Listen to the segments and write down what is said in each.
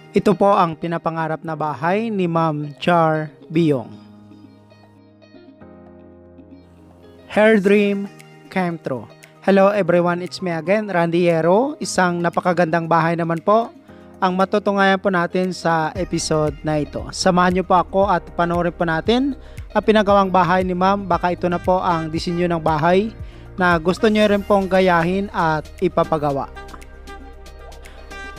Ito po ang pinapangarap na bahay ni Ma'am Char Biyong. Her dream came true. Hello everyone, it's me again, Randy Yero. Isang napakagandang bahay naman po ang matutungayan po natin sa episode na ito. Samahan niyo po ako at panoorin po natin ang pinagawang bahay ni Ma'am. Baka ito na po ang disenyo ng bahay na gusto niyo rin pong gayahin at ipapagawa.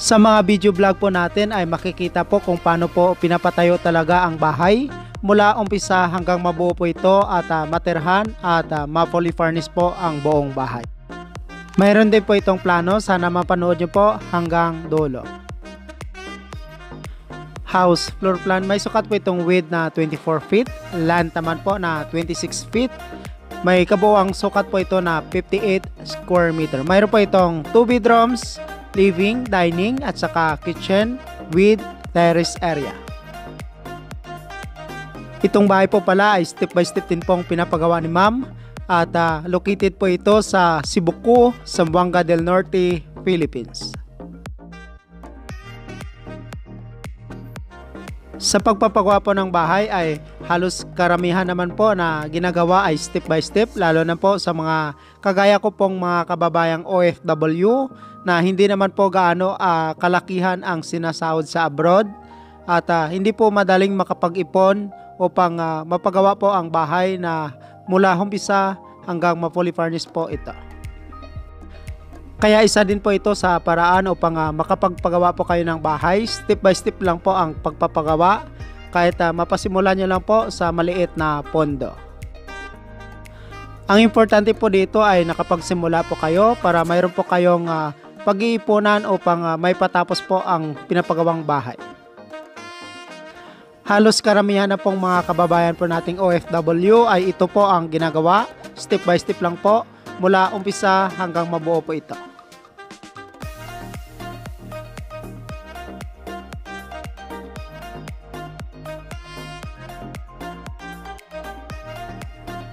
Sa mga video vlog po natin ay makikita po kung paano po pinapatayo talaga ang bahay mula umpisa hanggang mabuo po ito at matirhan at ma-fully furnish po ang buong bahay. Mayroon din po itong plano, sana mapanood nyo po hanggang dulo. House floor plan, may sukat po itong width na 24 feet, length naman po na 26 feet. May kabuuang sukat po ito na 58 square meter. Mayroon po itong 2 bedrooms, living, dining at saka kitchen with terrace area. Itong bahay po pala ay step by step din pong pinapagawa ni Ma'am at located po ito sa Sibuku, Zamboanga del Norte, Philippines. Sa pagpapagawa po ng bahay ay halos karamihan naman po na ginagawa ay step by step, lalo na po sa mga kagaya ko pong mga kababayang OFW na hindi naman po gaano kalakihan ang sinasahod sa abroad at hindi po madaling makapag-ipon upang mapagawa po ang bahay na mula umpisa hanggang ma-fully furnish po ito. Kaya isa din po ito sa paraan upang makapagpagawa po kayo ng bahay. Step by step lang po ang pagpapagawa kahit mapasimulan nyo lang po sa maliit na pondo. Ang importante po dito ay nakapagsimula po kayo para mayroon po kayong pag-iipunan upang may patapos po ang pinapagawang bahay. Halos karamihan na pong mga kababayan po nating OFW ay ito po ang ginagawa. Step by step lang po mula umpisa hanggang mabuo po ito.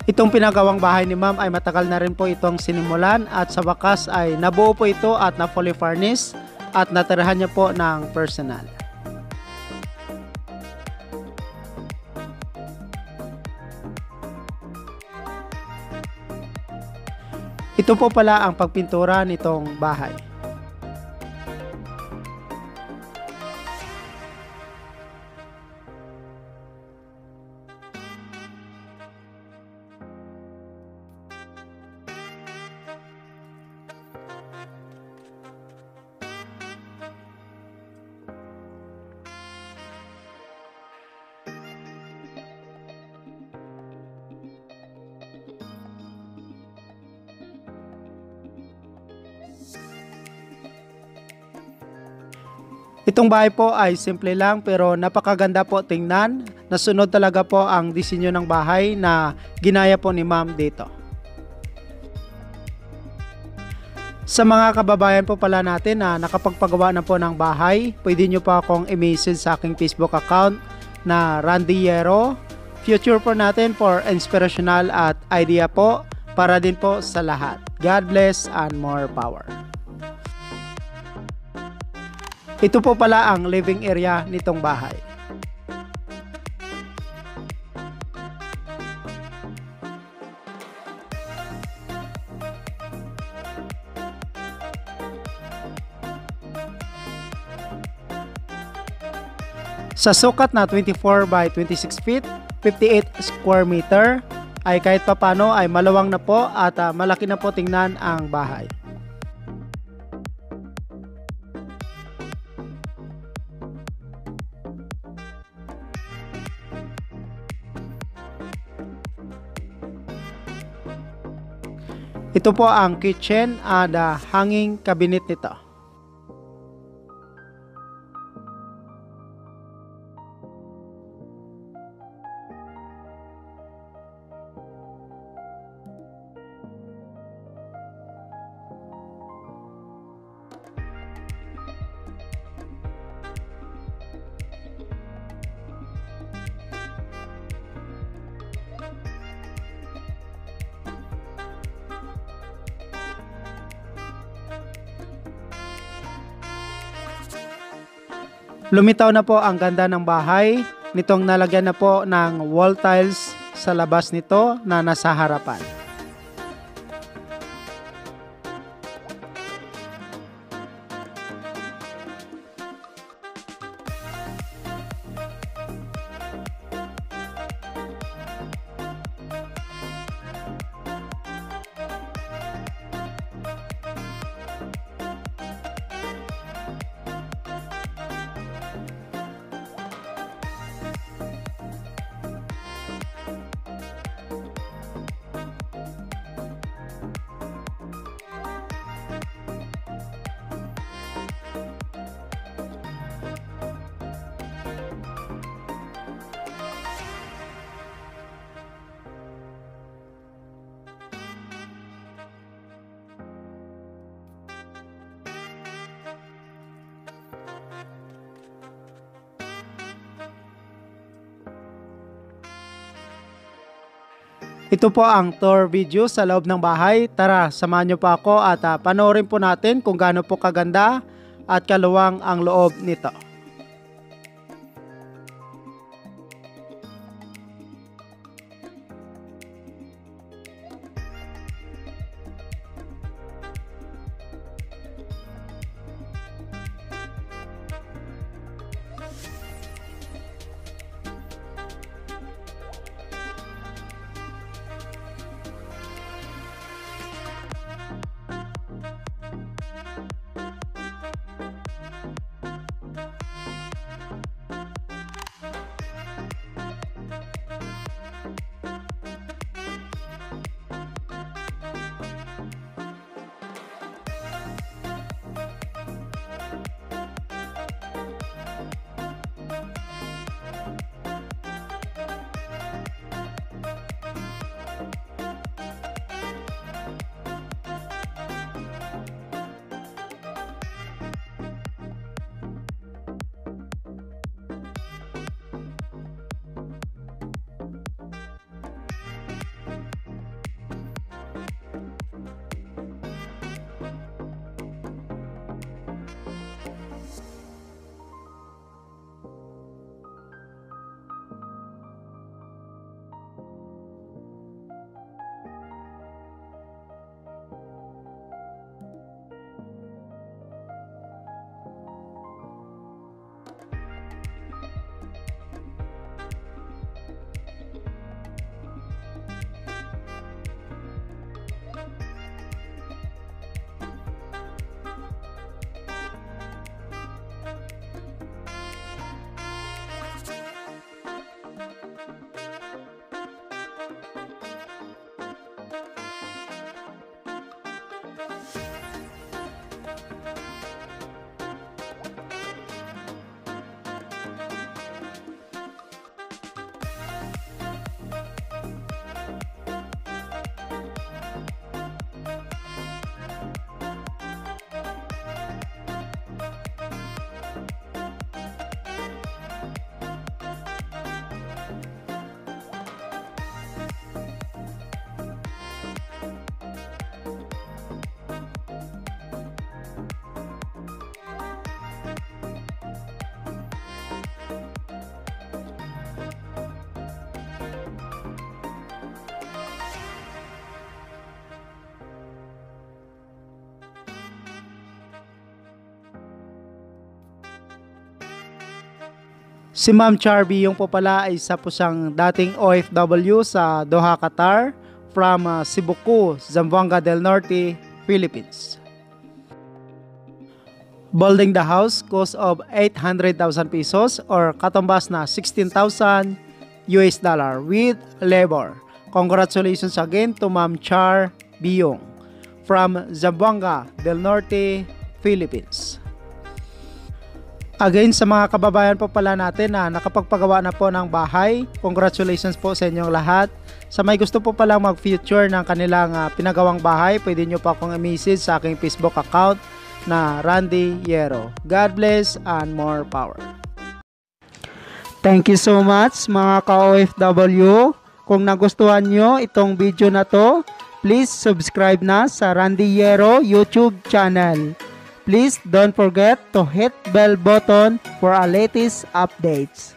Itong pinagawang bahay ni Ma'am ay matagal na rin po itong sinimulan at sa wakas ay nabuo po ito at na fully furnished at natirahan niya po ng personal. Ito po pala ang pagpintura nitong bahay. Itong bahay po ay simple lang pero napakaganda po tingnan. Nasunod talaga po ang disenyo ng bahay na ginaya po ni Ma'am dito. Sa mga kababayan po pala natin na nakapagpagawa na po ng bahay, pwede nyo po akong i-message sa aking Facebook account na Randy Yero. Future po natin for inspirational at idea po para din po sa lahat. God bless and more power. Ito po pala ang living area nitong bahay. Sa sukat na 24 by 26 feet, 58 square meter, ay kahit papano ay malawang na po at malaki na po tingnan ang bahay. Ito po ang kitchen at hanging cabinet nito. Lumitaw na po ang ganda ng bahay nitong nalagyan na po ng wall tiles sa labas nito na nasa harapan. Ito po ang tour video sa loob ng bahay. Tara, samahan nyo pa ako at panoorin po natin kung gaano po kaganda at kaluwang ang loob nito. Si Ma'am Charby yung po pala ay isa po siyang dating OFW sa Doha, Qatar from Sibuku, Zamboanga del Norte, Philippines. Building the house cost of 800,000 pesos or katumbas na 16,000 US dollar with labor. Congratulations again to Ma'am Char Biyong from Zamboanga del Norte, Philippines. Again, sa mga kababayan po pala natin na nakapagpagawa na po ng bahay, congratulations po sa inyong lahat. Sa may gusto po palang mag-feature ng kanilang pinagawang bahay, pwede nyo pa akong i-message sa aking Facebook account na Randy Yero. God bless and more power. Thank you so much mga ka-OFW. Kung nagustuhan nyo itong video na to, please subscribe na sa Randy Yero YouTube channel. Please don't forget to hit bell button for our latest updates.